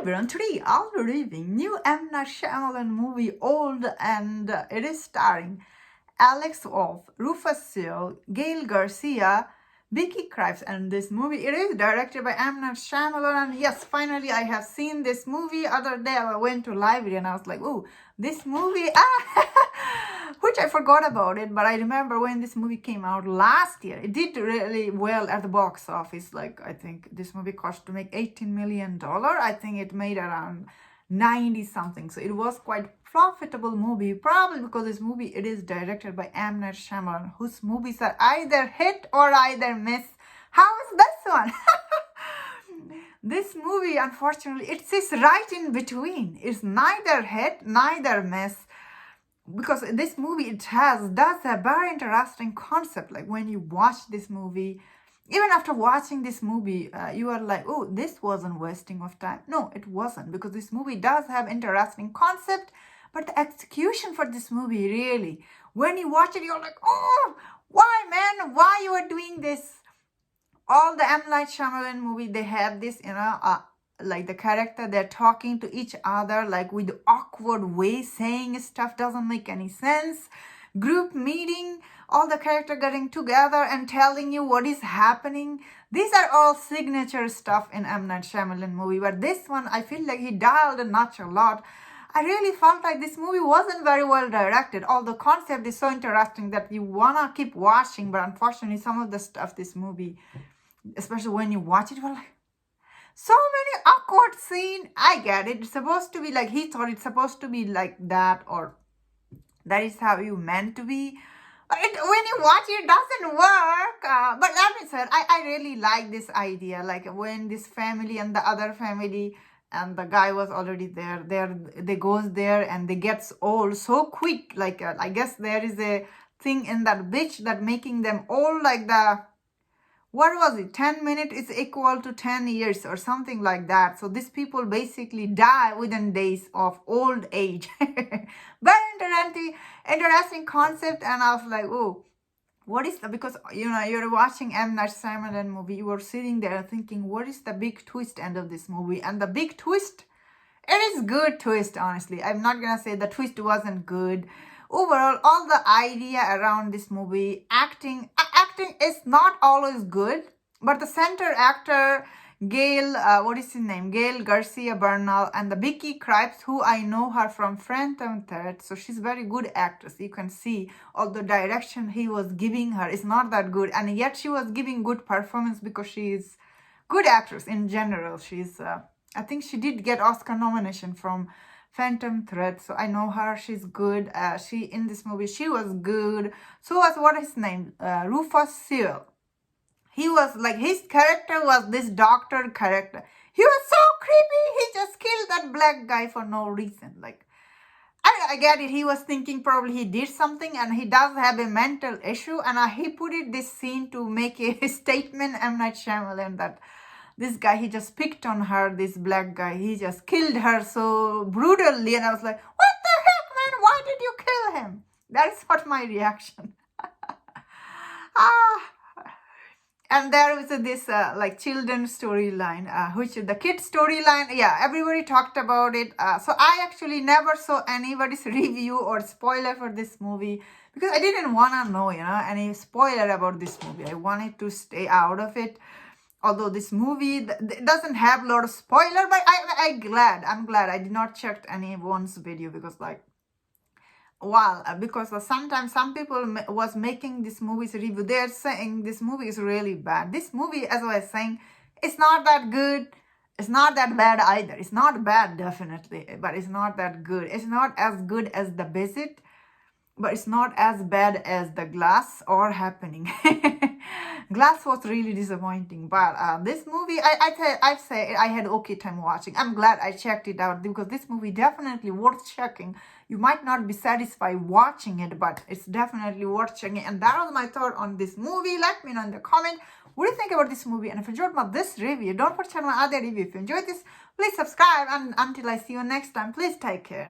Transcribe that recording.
everyone, today I'll be reviewing new M. Night Shyamalan movie Old, and it is starring Alex Wolff, Rufus Sewell, Gail Garcia, Vicky Krieps, and this movie, it is directed by M. Night Shyamalan. And yes, finally I have seen this movie. Other day I went to library and I was like, oh, this movie, which I forgot about it, but I remember when this movie came out last year, it did really well at the box office. Like, I think this movie cost to make $18 million. I think it made around 90 something. So it was quite profitable movie, probably because this movie, it is directed by M. Night Shyamalan, whose movies are either hit or either miss. How is this one? This movie, unfortunately, it sits right in between. It's neither hit, neither miss. Because this movie, it does a very interesting concept. Like when you watch this movie, even after watching this movie, you are like, oh, this wasn't wasting of time. No, it wasn't, because this movie does have interesting concept, but the execution for this movie, really, when you watch it, you're like, oh, why, man? Why you are doing this? All the M. Night Shyamalan movie, they have this, like the character, they're talking to each other, like with awkward way, saying stuff doesn't make any sense. Group meeting, all the character getting together and telling you what is happening. These are all signature stuff in M. Night Shyamalan movie. But this one, I feel like he dialed a notch a lot. I really felt like this movie wasn't very well directed. All the concept is so interesting that you wanna keep watching, but unfortunately, some of the stuff this movie, especially when you watch it, you're like, so many awkward scene. I get it. It's supposed to be like, he thought it's supposed to be like that, or that is how you meant to be. But when you watch it, doesn't work. But let me say, I really like this idea. Like when this family and the other family, and the guy was already there. They goes there and they gets old so quick. Like I guess there is a thing in that bitch that making them old, like the, what was it, 10 minutes is equal to 10 years or something like that. So these people basically die within days of old age. Very interesting concept. And I was like, oh, what is the, because you're watching M. Night Shyamalan movie, you were sitting there thinking, what is the big twist end of this movie? And the big twist, it is good twist, honestly. I'm not gonna say the twist wasn't good. Overall, all the idea around this movie, acting is not always good, but the center actor, Gail, what is his name? Gail Garcia Bernal, and the Vicky Krieps, who I know her from Phantom Thread, so she's very good actress. You can see all the direction he was giving her is not that good, and yet she was giving good performance because she is good actress in general. She's, I think she did get Oscar nomination from Phantom Thread, so I know her. She's good. She in this movie, she was good. So was, what is his name? Rufus Sewell. He was like, his character was this doctor character. He was so creepy. He just killed that black guy for no reason. Like, I get it. He was thinking probably he did something, and he does have a mental issue. And he put it this scene to make a statement, M. Night Shyamalan, that this guy, he just picked on her, this black guy. He just killed her so brutally. And I was like, what the heck, man? Why did you kill him? That is what my reaction. And there was this like children's storyline, which the kids storyline, yeah, everybody talked about it. So I actually never saw anybody's review or spoiler for this movie, because I didn't want to know, any spoiler about this movie. I wanted to stay out of it. Although this movie doesn't have a lot of spoiler, but I'm glad I did not check anyone's video, because like, well, because sometimes some people was making this movie's review, they're saying this movie is really bad. This movie, as I was saying, it's not that good. It's not that bad either. It's not bad, definitely, but it's not that good. It's not as good as The Visit, but it's not as bad as The Glass or Happening. Glass was really disappointing, but this movie, I'd say I had okay time watching. I'm glad I checked it out, because this movie definitely worth checking. You might not be satisfied watching it, but it's definitely worth checking. And that was my thought on this movie. Let me know in the comment what do you think about this movie. And if you enjoyed this review, don't forget to check my other review. If you enjoyed this, please subscribe. And until I see you next time, please take care.